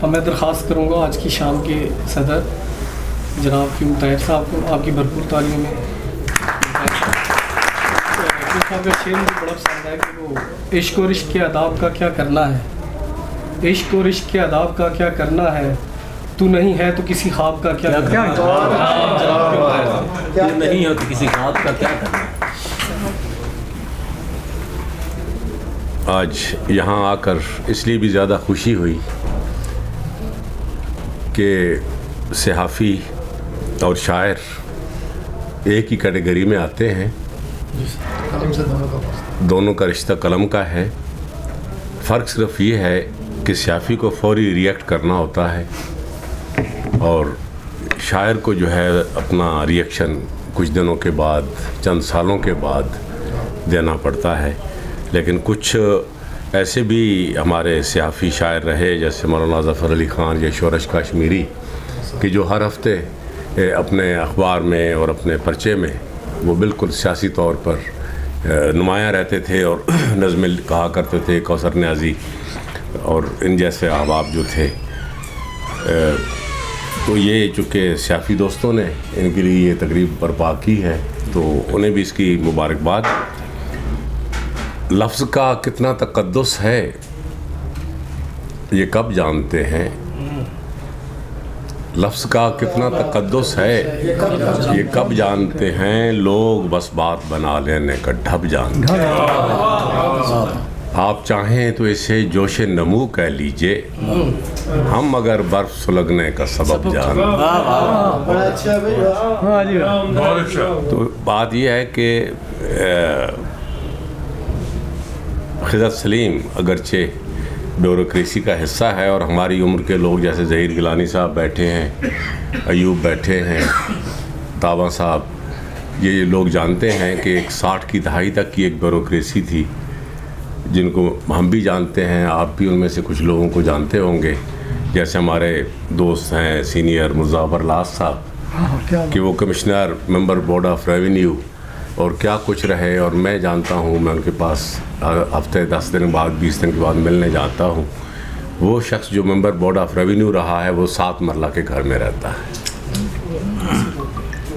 اب میں درخواست کروں گا آج کی شام کے صدر جناب فیم طاہر صاحب کو آپ کی بھرپور تعلیموں میں صاحب کا شعر مجھے بڑا پسند ہے کہ وہ عشق و رشق کے آداب کا کیا کرنا ہے، عشق و رشق کے آداب کا کیا کرنا ہے، تو نہیں ہے تو کسی خواب کا کیا کرنا ہے، تو نہیں ہے تو کسی خواب کا کیا کرنا ہے۔ آج یہاں آ کر اس لیے بھی زیادہ خوشی ہوئی کہ صحافی اور شاعر ایک ہی کیٹیگری میں آتے ہیں، دونوں کا رشتہ قلم کا ہے۔ فرق صرف یہ ہے کہ صحافی کو فوری ریئیکٹ کرنا ہوتا ہے اور شاعر کو جو ہے اپنا ریئیکشن کچھ دنوں کے بعد، چند سالوں کے بعد دینا پڑتا ہے۔ لیکن کچھ ایسے بھی ہمارے صحافی شاعر رہے جیسے مولانا ظفر علی خان یا شورش کاشمیری کہ جو ہر ہفتے اپنے اخبار میں اور اپنے پرچے میں وہ بالکل سیاسی طور پر نمایاں رہتے تھے اور نظمیں کہا کرتے تھے، کوثر نیازی اور ان جیسے احباب جو تھے۔ تو یہ چونکہ صحافی دوستوں نے ان کے لیے یہ تقریب برپا کی ہے تو انہیں بھی اس کی مبارکباد۔ لفظ کا کتنا تقدس ہے یہ کب جانتے ہیں، لفظ کا کتنا تقدس ہے یہ کب جانتے ہیں، لوگ بس بات بنا لینے کا ڈھب جانتے ہیں۔ آپ چاہیں تو اسے جوش نمو کہہ لیجئے، ہم مگر برف سلگنے کا سبب جانتے ہیں۔ تو بات یہ ہے کہ خضر سلیم اگرچہ بیوروکریسی کا حصہ ہے اور ہماری عمر کے لوگ جیسے ظہیر گیلانی صاحب بیٹھے ہیں، ایوب بیٹھے ہیں، طابہ صاحب، یہ لوگ جانتے ہیں کہ ایک 60 کی دہائی تک کی ایک بیوروکریسی تھی جن کو ہم بھی جانتے ہیں، آپ بھی ان میں سے کچھ لوگوں کو جانتے ہوں گے، جیسے ہمارے دوست ہیں سینئر مرزا برلاس صاحب کہ وہ commissioner member board of revenue اور کیا کچھ رہے، اور میں جانتا ہوں، میں ان کے پاس ہفتے 10 دن بعد 20 دن کے بعد ملنے جاتا ہوں۔ وہ شخص جو ممبر بورڈ آف ریونیو رہا ہے وہ 7 مرلہ کے گھر میں رہتا ہے،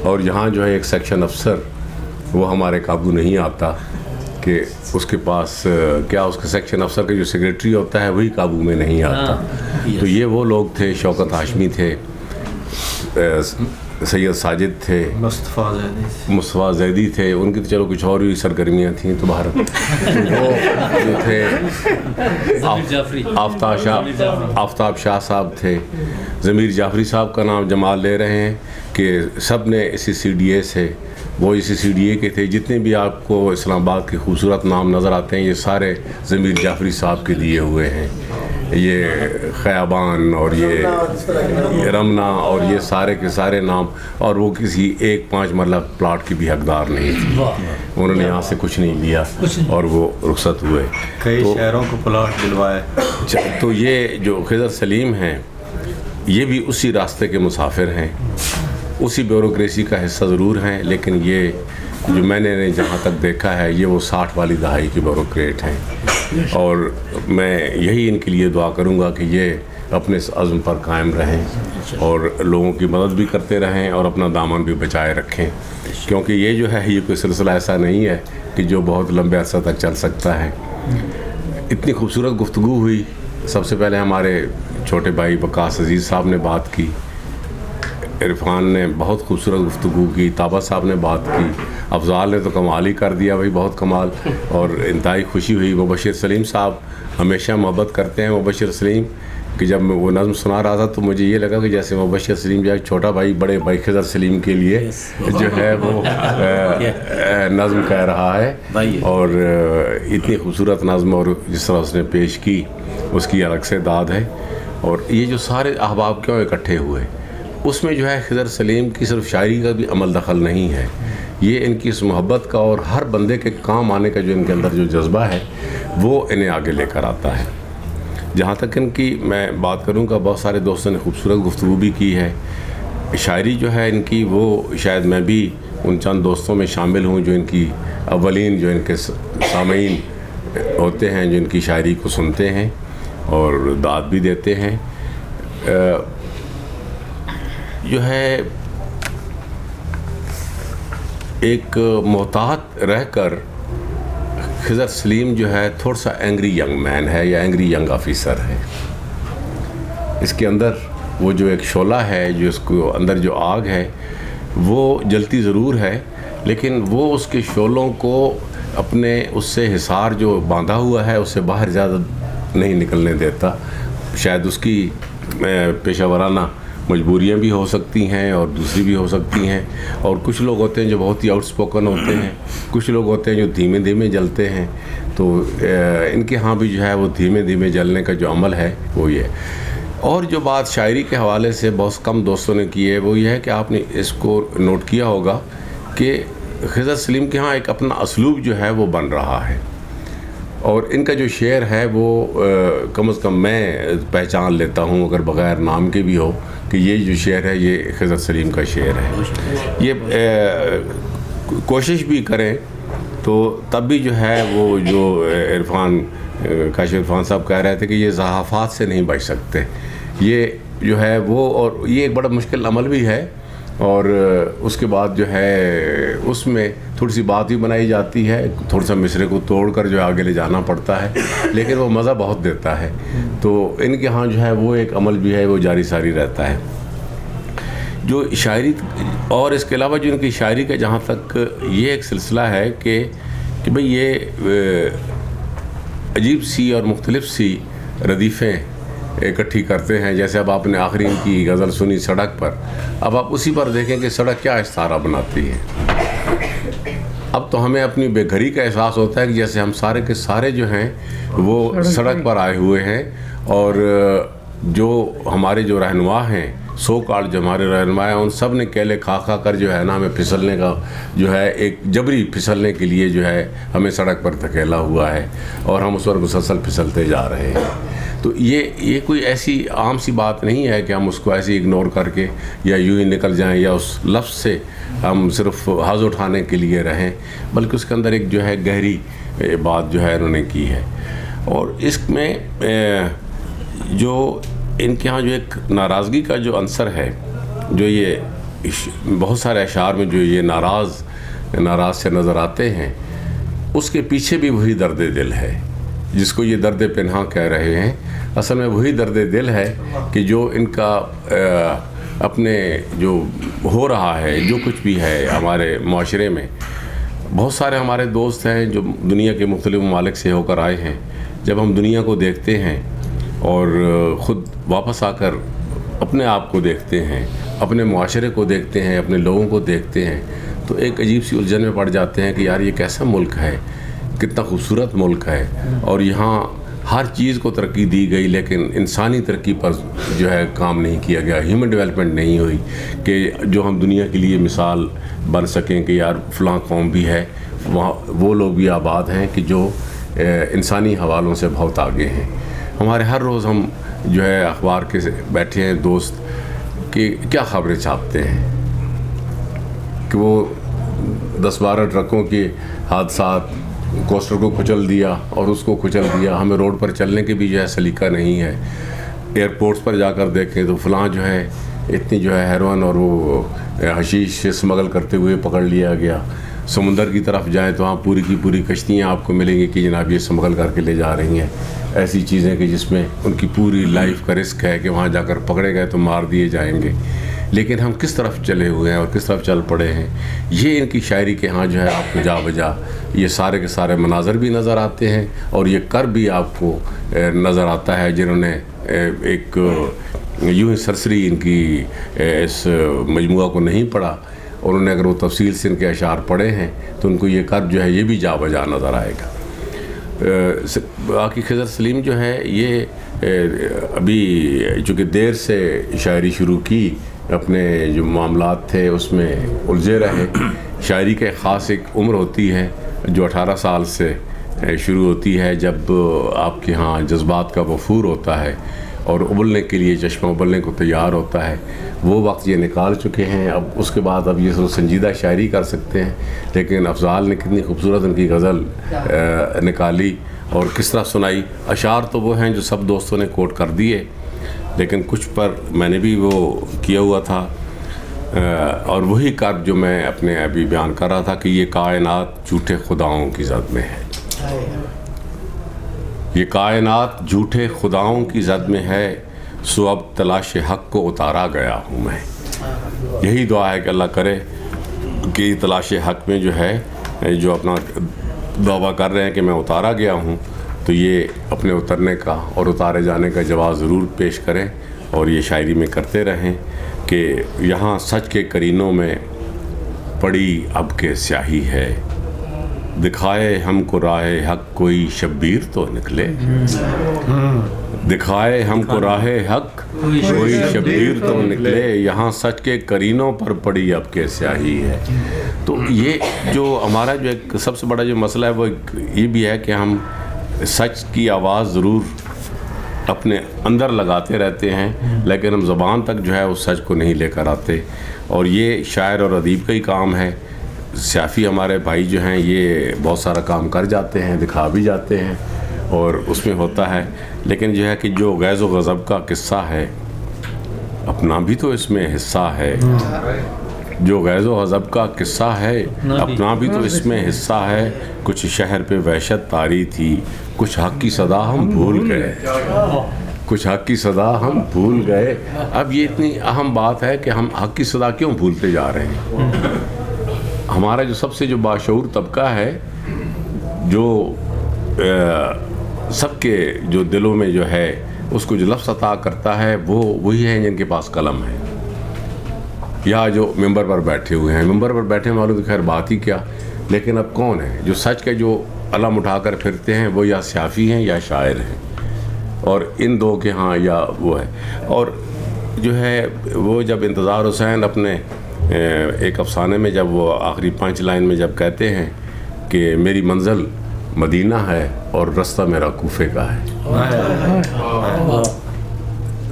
اور یہاں جو ہے ایک سیکشن افسر وہ ہمارے قابو نہیں آتا کہ اس کے پاس کیا اس کے سیکشن افسر کا جو سیکریٹری ہوتا ہے وہی قابو میں نہیں آتا۔ تو یہ وہ لوگ تھے، شوکت ہاشمی تھے، سید ساجد تھے، مصطفیٰ زیدی تھے، ان کی تو چلو کچھ اور بھی سرگرمیاں تھیں، تو باہر وہ جو تھے آفتاب شاہ صاحب تھے، ضمیر جعفری صاحب کا نام جمال لے رہے ہیں کہ سب نے اسی سی ڈی اے سے، وہ اسی سی ڈی اے کے تھے، جتنے بھی آپ کو اسلام آباد کے خوبصورت نام نظر آتے ہیں یہ سارے ضمیر جعفری صاحب کے دیے ہوئے ہیں۔ یہ خیابان اور یہ رمنا اور یہ سارے کے سارے نام، اور وہ کسی ایک 5 مرلہ پلاٹ کی بھی حقدار نہیں تھی، انہوں نے یہاں سے کچھ نہیں لیا اور وہ رخصت ہوئے، کئی شہروں کو پلاٹ دلوائے۔ تو یہ جو خضر سلیم ہیں یہ بھی اسی راستے کے مسافر ہیں، اسی بیوروکریسی کا حصہ ضرور ہیں، لیکن یہ جو میں نے جہاں تک دیکھا ہے یہ وہ 60 والی دہائی کے بیوروکریٹ ہیں، اور میں یہی ان کے لیے دعا کروں گا کہ یہ اپنے اس عزم پر قائم رہیں اور لوگوں کی مدد بھی کرتے رہیں اور اپنا دامن بھی بچائے رکھیں، کیونکہ یہ جو ہے یہ کوئی سلسلہ ایسا نہیں ہے کہ جو بہت لمبے عرصہ تک چل سکتا ہے۔ اتنی خوبصورت گفتگو ہوئی، سب سے پہلے ہمارے چھوٹے بھائی وقاص عزیز صاحب نے بات کی، عرفان نے بہت خوبصورت گفتگو کی، طابہ صاحب نے بات کی، افضال نے تو کمال ہی کر دیا بھائی، بہت کمال، اور انتہائی خوشی ہوئی۔ مبشر سلیم صاحب ہمیشہ محبت کرتے ہیں، مبشر سلیم کہ جب میں وہ نظم سنا رہا تھا تو مجھے یہ لگا کہ جیسے مبشر سلیم جو ہے چھوٹا بھائی بڑے بھائی خضر سلیم کے لیے جو ہے وہ نظم کہہ رہا ہے، اور اتنی خوبصورت نظم اور جس طرح اس نے پیش کی اس کی الگ سے داد ہے۔ اور یہ جو سارے احباب کیوں اکٹھے ہوئے، اس میں جو ہے خضر سلیم کی صرف شاعری کا بھی عمل دخل نہیں ہے، یہ ان کی اس محبت کا اور ہر بندے کے کام آنے کا جو ان کے اندر جو جذبہ ہے وہ انہیں آگے لے کر آتا ہے۔ جہاں تک ان کی میں بات کروں گا، بہت سارے دوستوں نے خوبصورت گفتگو بھی کی ہے، شاعری جو ہے ان کی وہ شاید میں بھی ان چند دوستوں میں شامل ہوں جو ان کی اولین جو ان کے سامعین ہوتے ہیں، جو ان کی شاعری کو سنتے ہیں اور داد بھی دیتے ہیں۔ جو ہے ایک محتاط رہ کر خضر سلیم جو ہے تھوڑا سا اینگری ینگ مین ہے یا اینگری ینگ آفیسر ہے. اس کے اندر وہ جو ایک شعلہ ہے، جو اس کو اندر جو آگ ہے وہ جلتی ضرور ہے، لیکن وہ اس کے شعلوں کو اپنے اس سے حصار جو باندھا ہوا ہے اس سے باہر زیادہ نہیں نکلنے دیتا. شاید اس کی پیشہ ورانہ مجبوریاں بھی ہو سکتی ہیں اور دوسری بھی ہو سکتی ہیں. اور کچھ لوگ ہوتے ہیں جو بہت ہی آؤٹ اسپوکن ہوتے ہیں، کچھ لوگ ہوتے ہیں جو دھیمے دھیمے جلتے ہیں. تو ان کے ہاں بھی جو ہے وہ دھیمے دھیمے جلنے کا جو عمل ہے وہ یہ. اور جو بات شاعری کے حوالے سے بہت کم دوستوں نے کی ہے وہ یہ ہے کہ آپ نے اس کو نوٹ کیا ہوگا کہ خضر سلیم کے ہاں ایک اپنا اسلوب جو ہے وہ بن رہا ہے، اور ان کا جو شعر ہے وہ کم از کم میں پہچان لیتا ہوں اگر بغیر نام کے بھی ہو کہ یہ جو شعر ہے یہ خضر سلیم کا شعر ہے. یہ کوشش بھی کریں تو تب بھی جو ہے وہ جو کاشف عرفان صاحب کہہ رہے تھے کہ یہ صحافات سے نہیں بچ سکتے، یہ جو ہے وہ، اور یہ ایک بڑا مشکل عمل بھی ہے. اور اس کے بعد جو ہے اس میں تھوڑی سی بات بھی بنائی جاتی ہے، تھوڑا سا مصرے کو توڑ کر جو آگے لے جانا پڑتا ہے، لیکن وہ مزہ بہت دیتا ہے. تو ان کے ہاں جو ہے وہ ایک عمل بھی ہے وہ جاری ساری رہتا ہے جو شاعری. اور اس کے علاوہ جو ان کی شاعری کا جہاں تک یہ ایک سلسلہ ہے کہ بھئی یہ عجیب سی اور مختلف سی ردیفیں اکٹھی کرتے ہیں. جیسے اب آپ نے آخری ان کی غزل سنی سڑک پر، اب آپ اسی پر دیکھیں کہ سڑک کیا استعارہ بناتی ہے. اب تو ہمیں اپنی بے گھری کا احساس ہوتا ہے کہ جیسے ہم سارے کے سارے جو ہیں وہ سڑک پر آئے ہوئے ہیں، اور جو ہمارے جو رہنما ہیں، سو کال جو ہمارے رہنما ہیں، ان سب نے کیلے کھا کھا کر جو ہے نا ہمیں پھسلنے کا جو ہے ایک جبری پھسلنے کے لیے جو ہے ہمیں سڑک پر دھکیلا ہوا ہے، اور ہم اس پر مسلسل پھسلتے جا رہے ہیں. تو یہ کوئی ایسی عام سی بات نہیں ہے کہ ہم اس کو ایسے اگنور کر کے یا یوں ہی نکل جائیں یا اس لفظ سے ہم صرف حظ اٹھانے کے لیے رہیں، بلکہ اس کے اندر ایک جو ہے گہری بات جو ہے انہوں نے کی ہے. اور اس میں جو ان کے ہاں جو ایک ناراضگی کا جو عنصر ہے، جو یہ بہت سارے اشعار میں جو یہ ناراض سے نظر آتے ہیں، اس کے پیچھے بھی وہی درد دل ہے جس کو یہ درد پنہاں کہہ رہے ہیں. اصل میں وہی درد دل ہے کہ جو ان کا اپنے جو ہو رہا ہے، جو کچھ بھی ہے ہمارے معاشرے میں. بہت سارے ہمارے دوست ہیں جو دنیا کے مختلف ممالک سے ہو کر آئے ہیں. جب ہم دنیا کو دیکھتے ہیں اور خود واپس آ کر اپنے آپ کو دیکھتے ہیں، اپنے معاشرے کو دیکھتے ہیں، اپنے لوگوں کو دیکھتے ہیں، تو ایک عجیب سی الجھن میں پڑ جاتے ہیں کہ یار یہ کیسا ملک ہے، کتنا خوبصورت ملک ہے، اور یہاں ہر چیز کو ترقی دی گئی لیکن انسانی ترقی پر جو ہے کام نہیں کیا گیا، ہیومن ڈیولپمنٹ نہیں ہوئی کہ جو ہم دنیا کے لیے مثال بن سکیں کہ یار فلاں قوم بھی ہے، وہاں وہ لوگ بھی آباد ہیں کہ جو انسانی حوالوں سے بہت آگے ہیں. ہمارے ہر روز ہم جو ہے اخبار کے بیٹھے ہیں دوست کہ کیا خبریں چھاپتے ہیں کہ وہ 10-12 ٹرکوں کے حادثات، کوسٹر کو کچل دیا اور اس کو کچل دیا. ہمیں روڈ پر چلنے کے بھی جو ہے سلیقہ نہیں ہے. ایئرپورٹس پر جا کر دیکھیں تو فلاں جو ہے اتنی جو ہے ہیروئن اور وہ حشیش اسمگل کرتے ہوئے پکڑ لیا گیا. سمندر کی طرف جائیں تو وہاں پوری کی پوری کشتیاں آپ کو ملیں گی کہ جناب یہ اسمگل کر کے لے جا رہی ہیں. ایسی چیزیں کہ جس میں ان کی پوری لائف کا رسک ہے کہ وہاں جا کر پکڑے گئے تو مار دیے جائیں گے. لیکن ہم کس طرف چلے ہوئے ہیں اور کس طرف چل پڑے ہیں. یہ ان کی شاعری کے ہاں جو ہے آپ کو جا بجا یہ سارے کے سارے مناظر بھی نظر آتے ہیں اور یہ کر بھی آپ کو نظر آتا ہے جنہوں نے ایک یوں ہی سرسری ان کی اس مجموعہ کو نہیں پڑھا اور انہوں نے اگر وہ تفصیل سے ان کے اشعار پڑھے ہیں تو ان کو یہ کر جو ہے یہ بھی جا بجا نظر آئے گا. باقی خضر سلیم جو ہے یہ ابھی چونکہ دیر سے شاعری شروع کی، اپنے جو معاملات تھے اس میں الجھے رہے. شاعری کے خاص ایک عمر ہوتی ہے جو 18 سال سے شروع ہوتی ہے جب آپ کے ہاں جذبات کا وفور ہوتا ہے اور ابلنے کے لیے چشمہ ابلنے کو تیار ہوتا ہے. وہ وقت یہ نکال چکے ہیں. اب اس کے بعد اب یہ سنجیدہ شاعری کر سکتے ہیں. لیکن افضال نے کتنی خوبصورت ان کی غزل نکالی اور کس طرح سنائی. اشعار تو وہ ہیں جو سب دوستوں نے کوٹ کر دیے لیکن کچھ پر میں نے بھی وہ کیا ہوا تھا، اور وہی کار جو میں اپنے ابھی بیان کر رہا تھا کہ یہ کائنات جھوٹے خداؤں کی زد میں ہے، یہ کائنات جھوٹے خداؤں کی زد میں ہے، سو اب تلاش حق کو اتارا گیا ہوں میں۔ یہی دعا ہے کہ اللہ کرے کہ تلاش حق میں جو ہے جو اپنا دعویٰ کر رہے ہیں کہ میں اتارا گیا ہوں، تو یہ اپنے اترنے کا اور اتارے جانے کا جواز ضرور پیش کریں، اور یہ شاعری میں کرتے رہیں کہ یہاں سچ کے کرینوں میں پڑی اب کے سیاہی ہے، دکھائے ہم کو راہ حق کوئی شبیر تو نکلے، دکھائے ہم کو راہ حق کوئی شبیر تو نکلے، یہاں سچ کے کرینوں پر پڑی اب کے سیاہی ہے۔ تو یہ جو ہمارا جو ایک سب سے بڑا جو مسئلہ ہے وہ یہ بھی ہے کہ ہم سچ کی آواز ضرور اپنے اندر لگاتے رہتے ہیں، لیکن ہم زبان تک جو ہے اس سچ کو نہیں لے کر آتے، اور یہ شاعر اور ادیب کا ہی کام ہے۔ صحافی ہمارے بھائی جو ہیں یہ بہت سارا کام کر جاتے ہیں، دکھا بھی جاتے ہیں اور اس میں ہوتا ہے، لیکن جو ہے کہ جو غیظ و غضب کا قصہ ہے اپنا بھی تو اس میں حصہ ہے، جو غیظ و غضب کا قصہ ہے اپنا بھی تو اس میں حصہ ہے، کچھ شہر پہ وحشت طاری تھی، کچھ حق کی صدا ہم بھول گئے، کچھ حق کی صدا ہم بھول گئے۔ اب یہ اتنی اہم بات ہے کہ ہم حق کی صدا کیوں بھولتے جا رہے ہیں؟ ہمارا جو سب سے جو باشعور طبقہ ہے، جو سب کے جو دلوں میں جو ہے اس کو جو لفظ عطا کرتا ہے وہ وہی ہے جن کے پاس قلم ہے، یا جو ممبر پر بیٹھے ہوئے ہیں۔ ممبر پر بیٹھے معلوم تو خیر بات ہی کیا، لیکن اب کون ہے جو سچ کے جو علم اٹھا کر پھرتے ہیں؟ وہ یا صحافی ہیں یا شاعر ہیں، اور ان دو کے ہاں یا وہ ہے۔ اور جو ہے وہ جب انتظار حسین اپنے ایک افسانے میں جب وہ آخری 5 لائن میں جب کہتے ہیں کہ میری منزل مدینہ ہے اور رستہ میرا کوفے کا ہے،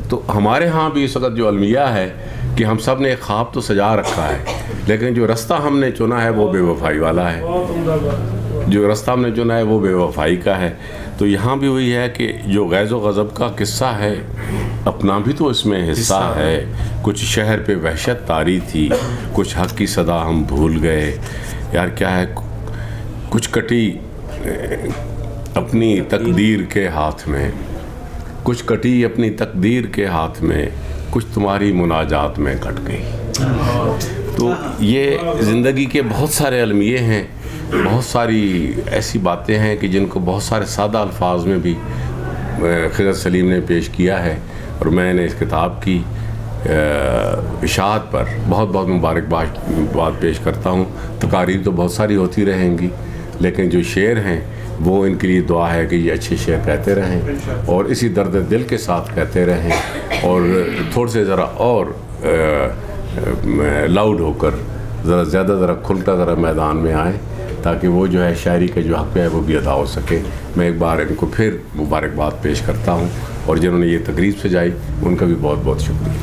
تو ہمارے ہاں بھی اس وقت جو المیہ ہے کہ ہم سب نے ایک خواب تو سجا رکھا ہے، لیکن جو رستہ ہم نے چنا ہے وہ بے وفائی والا ہے، جو رستہ ہم نے چنا ہے وہ بے وفائی کا ہے۔ تو یہاں بھی وہی ہے کہ جو غیظ و غضب کا قصہ ہے اپنا بھی تو اس میں حصہ ہے، کچھ شہر پہ وحشت طاری تھی، کچھ حق کی صدا ہم بھول گئے۔ یار کیا ہے، کچھ کٹی اپنی تقدیر کے ہاتھ میں، کچھ کٹی اپنی تقدیر کے ہاتھ میں، کچھ تمہاری مناجات میں کٹ گئی۔ تو یہ زندگی کے بہت سارے المیے ہیں، بہت ساری ایسی باتیں ہیں کہ جن کو بہت سارے سادہ الفاظ میں بھی خضر سلیم نے پیش کیا ہے، اور میں نے اس کتاب کی اشاعت پر بہت بہت مبارکباد پیش کرتا ہوں۔ تقاریر تو بہت ساری ہوتی رہیں گی، لیکن جو شعر ہیں وہ ان کے لیے دعا ہے کہ یہ اچھے شعر کہتے رہیں اور اسی درد دل کے ساتھ کہتے رہیں، اور تھوڑے سے ذرا اور لاؤڈ ہو کر ذرا کھلتا ذرا میدان میں آئیں، تاکہ وہ جو ہے شاعری کا جو حق ہے وہ بھی ادا ہو سکے۔ میں ایک بار ان کو پھر مبارکباد پیش کرتا ہوں، اور جنہوں نے یہ تقریب سجائی ان کا بھی بہت بہت شکریہ۔